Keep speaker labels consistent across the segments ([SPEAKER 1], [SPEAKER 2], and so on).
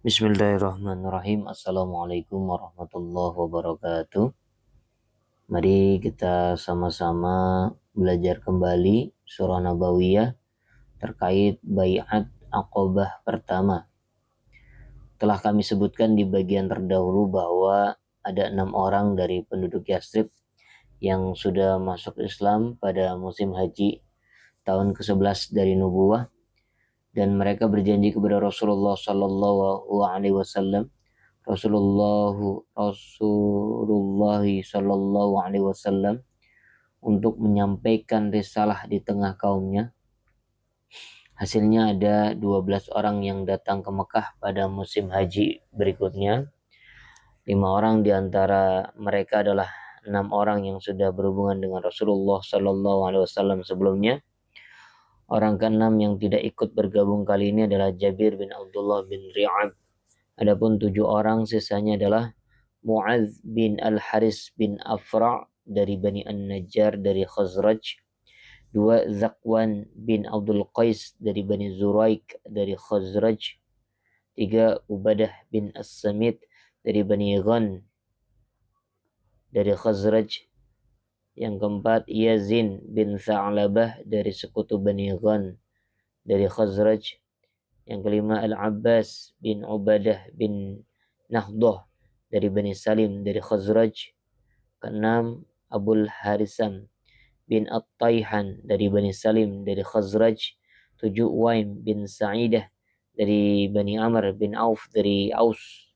[SPEAKER 1] Bismillahirrahmanirrahim. Assalamualaikum warahmatullahi wabarakatuh. Mari kita sama-sama belajar kembali surah Nabawiyah terkait Bai'at Aqabah pertama. Telah kami sebutkan di bagian terdahulu bahwa ada 6 orang dari penduduk Yastrib yang sudah masuk Islam pada musim haji tahun ke-11 dari nubuwah, dan mereka berjanji kepada Rasulullah Sallallahu Alaihi Wasallam Rasulullah Sallallahu Alaihi Wasallam untuk menyampaikan risalah di tengah kaumnya. Hasilnya ada 12 orang yang datang ke Mekah pada musim haji berikutnya. 5 orang di antara mereka adalah 6 orang yang sudah berhubungan dengan Rasulullah Sallallahu Alaihi Wasallam sebelumnya. Orang ke-6 yang tidak ikut bergabung kali ini adalah Jabir bin Abdullah bin Ri'ab. Adapun 7 orang sisanya adalah Mu'adz bin Al-Haris bin Afra' dari Bani An-Najjar dari Khazraj, 2 Zakwan bin Abdul Qais dari Bani Zuraik dari Khazraj, 3 Ubadah bin As-Samit dari Bani Ghan dari Khazraj, yang keempat Yazin bin Tha'labah dari sekutu Bani Ghan dari Khazraj, yang kelima Al-Abbas bin Ubadah bin Nahdoh dari Bani Salim dari Khazraj, keenam Abul Harisam bin At-Taihan dari Bani Salim dari Khazraj, 7 Waim bin Sa'idah dari Bani Amr bin Auf dari Aus.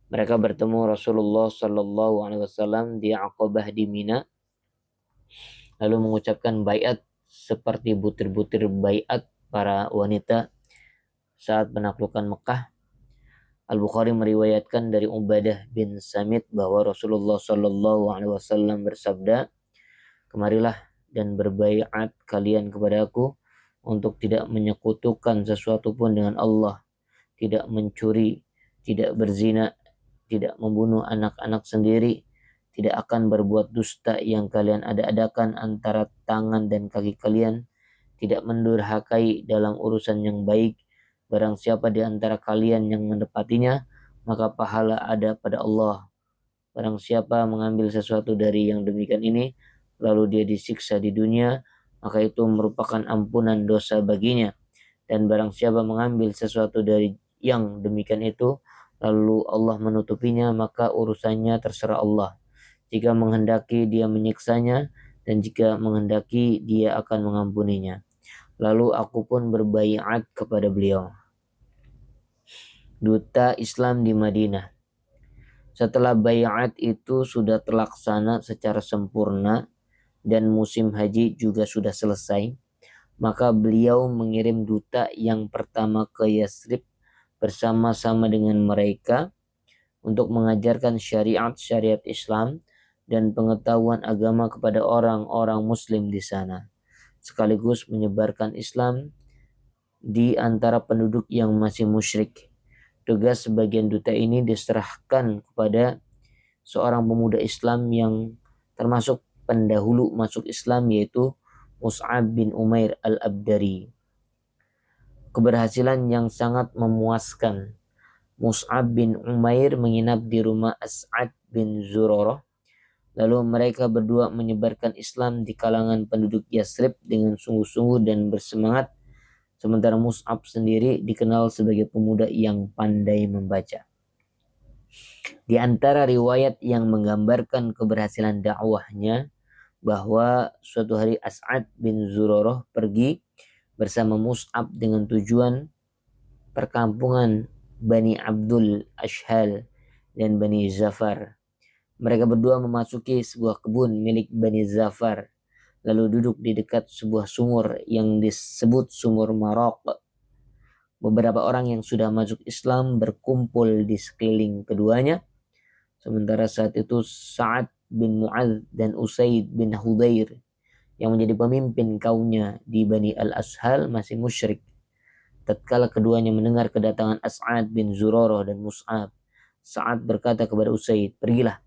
[SPEAKER 1] Mereka bertemu Rasulullah Sallallahu Alaihi Wasallam di Aqabah di Mina, lalu mengucapkan baiat seperti butir-butir baiat para wanita saat menaklukkan Mekah. Al-Bukhari meriwayatkan dari Ubadah bin Samit bahwa Rasulullah Sallallahu Alaihi Wasallam bersabda, "Kemarilah dan berbaiat kalian kepadaku untuk tidak menyekutukan sesuatu pun dengan Allah, tidak mencuri, tidak berzina, tidak membunuh anak-anak sendiri, tidak akan berbuat dusta yang kalian ada-adakan antara tangan dan kaki kalian, tidak mendurhakai dalam urusan yang baik. Barang siapa di antara kalian yang menepatinya, maka pahala ada pada Allah. Barang siapa mengambil sesuatu dari yang demikian ini, lalu dia disiksa di dunia, maka itu merupakan ampunan dosa baginya. Dan barang siapa mengambil sesuatu dari yang demikian itu, lalu Allah menutupinya, maka urusannya terserah Allah. Jika menghendaki dia menyiksanya, dan jika menghendaki dia akan mengampuninya." Lalu aku pun berbaiat kepada beliau. Duta Islam di Madinah. Setelah baiat itu sudah terlaksana secara sempurna dan musim haji juga sudah selesai, maka beliau mengirim duta yang pertama ke Yasrib bersama-sama dengan mereka untuk mengajarkan syariat-syariat Islam dan pengetahuan agama kepada orang-orang muslim di sana, sekaligus menyebarkan Islam di antara penduduk yang masih musyrik. Tugas sebagian duta ini diserahkan kepada seorang pemuda Islam yang termasuk pendahulu masuk Islam, yaitu Mus'ab bin Umair al-Abdari. Keberhasilan yang sangat memuaskan. Mus'ab bin Umair menginap di rumah As'ad bin Zurarah. Lalu mereka berdua menyebarkan Islam di kalangan penduduk Yasrib dengan sungguh-sungguh dan bersemangat. Sementara Mus'ab sendiri dikenal sebagai pemuda yang pandai membaca. Di antara riwayat yang menggambarkan keberhasilan dakwahnya, bahwa suatu hari As'ad bin Zurarah pergi bersama Mus'ab dengan tujuan perkampungan Bani Abdul Ashhal dan Bani Zafar. Mereka berdua memasuki sebuah kebun milik Bani Zafar, lalu duduk di dekat sebuah sumur yang disebut sumur Marok. Beberapa orang yang sudah masuk Islam berkumpul di sekeliling keduanya. Sementara saat itu Sa'ad bin Mu'adz dan Usaid bin Hudair yang menjadi pemimpin kaumnya di Bani Al-Ashal masih musyrik. Tatkala keduanya mendengar kedatangan As'ad bin Zurarah dan Mus'ab, Sa'ad berkata kepada Usaid, "Pergilah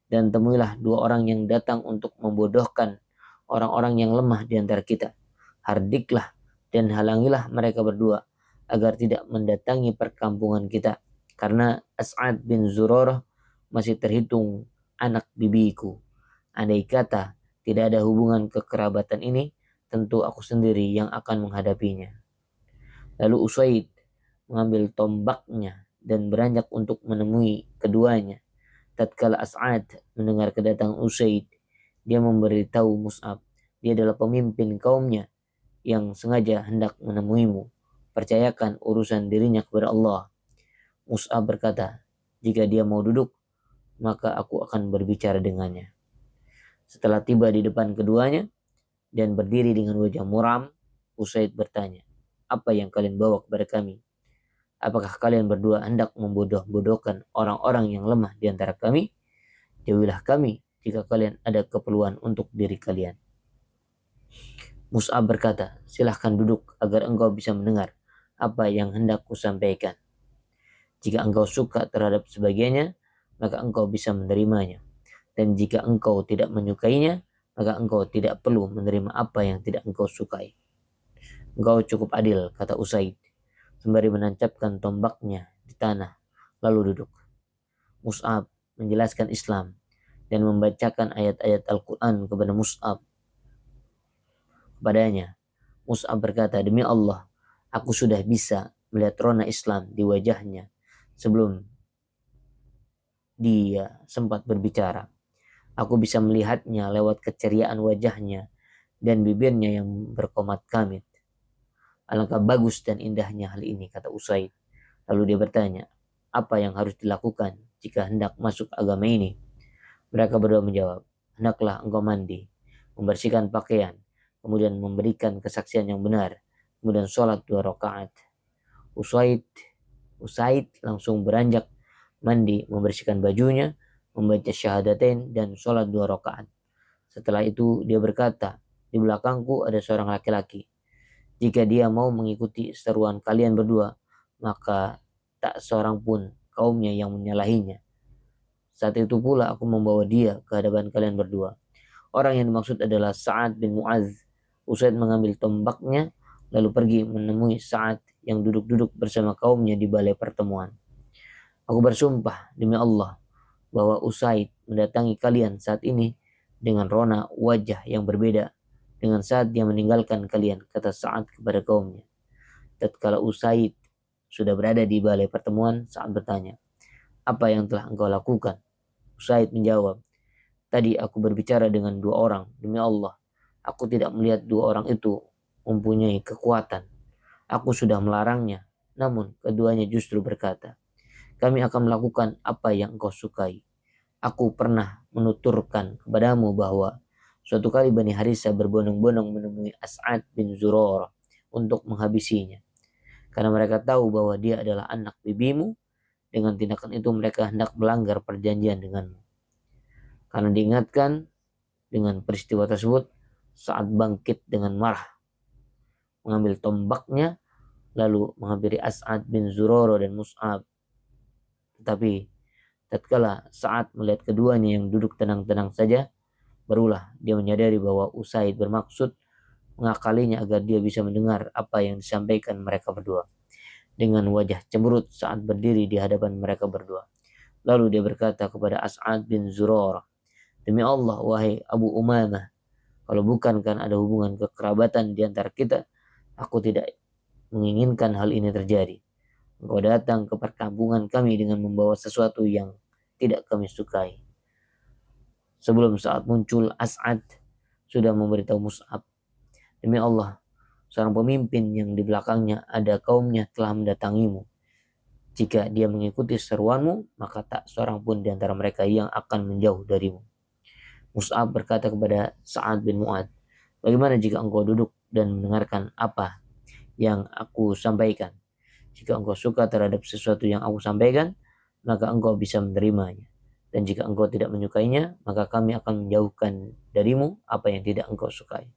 [SPEAKER 1] dan temuilah 2 orang yang datang untuk membodohkan orang-orang yang lemah di antara kita. Hardiklah dan halangilah mereka berdua, agar tidak mendatangi perkampungan kita, karena As'ad bin Zurarah masih terhitung anak bibiku. Andai kata tidak ada hubungan kekerabatan ini, tentu aku sendiri yang akan menghadapinya. Lalu Usaid mengambil tombaknya dan beranjak untuk menemui keduanya. Tatkala As'ad mendengar kedatangan Usaid, dia memberitahu Mus'ab, dia adalah pemimpin kaumnya yang sengaja hendak menemuimu. Percayakan urusan dirinya kepada Allah. Mus'ab berkata, jika dia mau duduk, maka aku akan berbicara dengannya. Setelah tiba di depan keduanya dan berdiri dengan wajah muram, Usaid bertanya, apa yang kalian bawa kepada kami? Apakah kalian berdua hendak membodoh-bodohkan orang-orang yang lemah di antara kami? Jauhilah kami jika kalian ada keperluan untuk diri kalian. Mus'ab berkata, silahkan duduk agar engkau bisa mendengar apa yang hendak kusampaikan. Jika engkau suka terhadap sebagiannya, maka engkau bisa menerimanya. Dan jika engkau tidak menyukainya, maka engkau tidak perlu menerima apa yang tidak engkau sukai. Engkau cukup adil, kata Usaid, sembari menancapkan tombaknya di tanah, lalu duduk. Mus'ab menjelaskan Islam dan membacakan ayat-ayat Al-Quran kepada Mus'ab. Kepadanya, Mus'ab berkata, demi Allah, aku sudah bisa melihat rona Islam di wajahnya sebelum dia sempat berbicara. Aku bisa melihatnya lewat keceriaan wajahnya dan bibirnya yang berkomat kamit. Alangkah bagus dan indahnya hal ini, kata Usaid. Lalu dia bertanya, apa yang harus dilakukan jika hendak masuk agama ini? Mereka berdua menjawab, hendaklah engkau mandi, membersihkan pakaian, kemudian memberikan kesaksian yang benar, kemudian sholat 2 rakaat. Usaid langsung beranjak mandi, membersihkan bajunya, membaca syahadatain dan sholat 2 rakaat. Setelah itu dia berkata, di belakangku ada seorang laki-laki. Jika dia mau mengikuti seruan kalian berdua, maka tak seorang pun kaumnya yang menyalahinya. Saat itu pula aku membawa dia ke hadapan kalian berdua. Orang yang dimaksud adalah Sa'ad bin Mu'adz. Usaid mengambil tombaknya lalu pergi menemui Sa'ad yang duduk-duduk bersama kaumnya di balai pertemuan. Aku bersumpah demi Allah bahwa Usaid mendatangi kalian saat ini dengan rona wajah yang berbeda dengan saat dia meninggalkan kalian, kata Sa'ad kepada kaumnya. Tatkala Usaid sudah berada di balai pertemuan, Sa'ad bertanya, apa yang telah engkau lakukan? Usaid menjawab, tadi aku berbicara dengan 2 orang, demi Allah, aku tidak melihat 2 orang itu mempunyai kekuatan. Aku sudah melarangnya, namun keduanya justru berkata, kami akan melakukan apa yang engkau sukai. Aku pernah menuturkan kepadamu bahwa suatu kali Bani Harithah berbondong-bondong menemui As'ad bin Zurarah untuk menghabisinya. Karena mereka tahu bahwa dia adalah anak bibimu, dengan tindakan itu mereka hendak melanggar perjanjian denganmu. Karena diingatkan dengan peristiwa tersebut, Sa'ad bangkit dengan marah, mengambil tombaknya, lalu menghampiri As'ad bin Zurarah dan Mus'ab. Tetapi tatkala Sa'ad melihat keduanya yang duduk tenang-tenang saja, barulah dia menyadari bahwa Usaid bermaksud mengakalinya agar dia bisa mendengar apa yang disampaikan mereka berdua. Dengan wajah cemberut Sa'ad berdiri di hadapan mereka berdua. Lalu dia berkata kepada As'ad bin Zurarah, demi Allah, wahai Abu Umamah, kalau bukan kan ada hubungan kekerabatan di antara kita, aku tidak menginginkan hal ini terjadi. Engkau datang ke perkampungan kami dengan membawa sesuatu yang tidak kami sukai. Sebelum saat muncul, As'ad sudah memberitahu Mus'ab, demi Allah, seorang pemimpin yang di belakangnya ada kaumnya telah mendatangimu. Jika dia mengikuti seruanmu, maka tak seorang pun di antara mereka yang akan menjauh darimu. Mus'ab berkata kepada Sa'ad bin Mu'adz, bagaimana jika engkau duduk dan mendengarkan apa yang aku sampaikan? Jika engkau suka terhadap sesuatu yang aku sampaikan, maka engkau bisa menerimanya. Dan jika engkau tidak menyukainya, maka kami akan menjauhkan darimu apa yang tidak engkau sukai.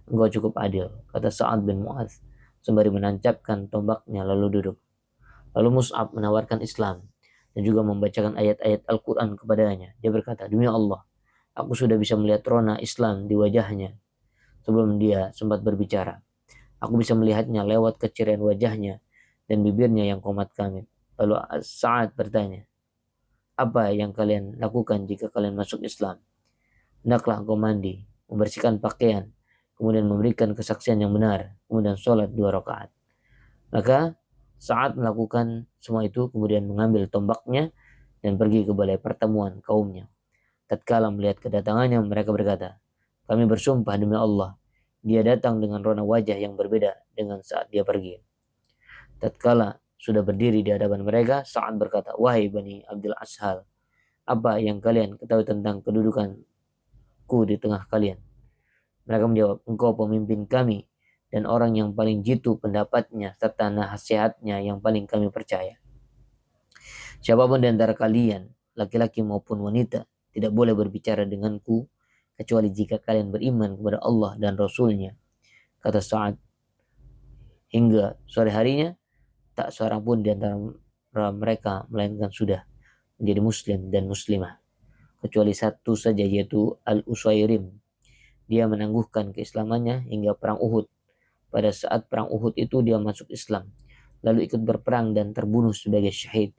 [SPEAKER 1] Engkau cukup adil, kata Sa'ad bin Mu'adz, sembari menancapkan tombaknya lalu duduk. Lalu Mus'ab menawarkan Islam dan juga membacakan ayat-ayat Al-Quran kepadanya. Dia berkata, demi Allah, aku sudah bisa melihat rona Islam di wajahnya sebelum dia sempat berbicara. Aku bisa melihatnya lewat keceriaan wajahnya dan bibirnya yang komat kamit. Lalu Sa'ad bertanya, apa yang kalian lakukan jika kalian masuk Islam? Hendaklah engkau mandi, membersihkan pakaian, kemudian memberikan kesaksian yang benar, kemudian sholat 2 rakaat. Maka Sa'ad melakukan semua itu, kemudian mengambil tombaknya dan pergi ke balai pertemuan kaumnya. Tatkala melihat kedatangannya, mereka berkata, kami bersumpah demi Allah, dia datang dengan rona wajah yang berbeda dengan saat dia pergi. Tatkala sudah berdiri di hadapan mereka, Sa'ad berkata, wahai Bani Abdul Ashal, apa yang kalian ketahui tentang kedudukanku di tengah kalian? Mereka menjawab, engkau pemimpin kami dan orang yang paling jitu pendapatnya serta nasihatnya yang paling kami percaya. Siapapun di antara kalian, laki-laki maupun wanita, tidak boleh berbicara denganku kecuali jika kalian beriman kepada Allah dan Rasulnya. Kata Sa'ad, hingga sore harinya tak seorang pun di antara mereka melainkan sudah menjadi muslim dan muslimah, kecuali satu saja, yaitu Al-Usairim. Dia menangguhkan keislamannya hingga perang Uhud. Pada saat perang Uhud itu dia masuk Islam, lalu ikut berperang dan terbunuh sebagai syahid.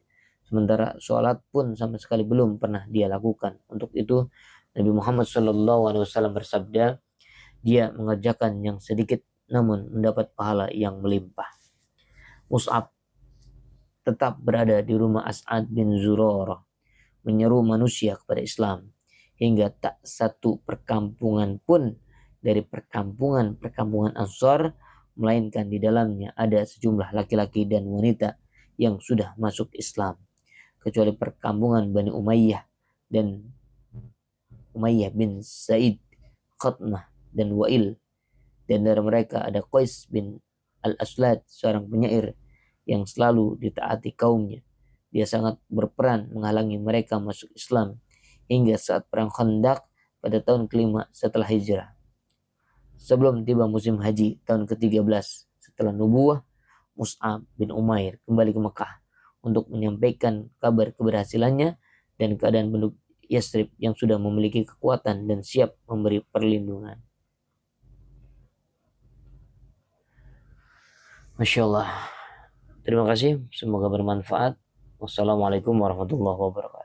[SPEAKER 1] Sementara sholat pun sama sekali belum pernah dia lakukan. Untuk itu Nabi Muhammad SAW bersabda, dia mengerjakan yang sedikit namun mendapat pahala yang melimpah. Mus'ab tetap berada di rumah As'ad bin Zurarah, menyeru manusia kepada Islam, hingga tak satu perkampungan pun dari perkampungan Ansar, melainkan di dalamnya ada sejumlah laki-laki dan wanita yang sudah masuk Islam, kecuali perkampungan Bani Umayyah dan Umayyah bin Said, Qatmah dan Wa'il. Dan dari mereka ada Qais bin Al-Aslad, seorang penyair yang selalu ditaati kaumnya. Dia sangat berperan menghalangi mereka masuk Islam hingga saat perang Khandaq pada tahun kelima setelah hijrah. Sebelum tiba musim haji tahun ke-13 setelah nubuah, Mus'ab bin Umair kembali ke Mekah untuk menyampaikan kabar keberhasilannya dan keadaan penduduk Yathrib yang sudah memiliki kekuatan dan siap memberi perlindungan. Masya Allah. Terima kasih, semoga bermanfaat. Wassalamualaikum warahmatullahi wabarakatuh.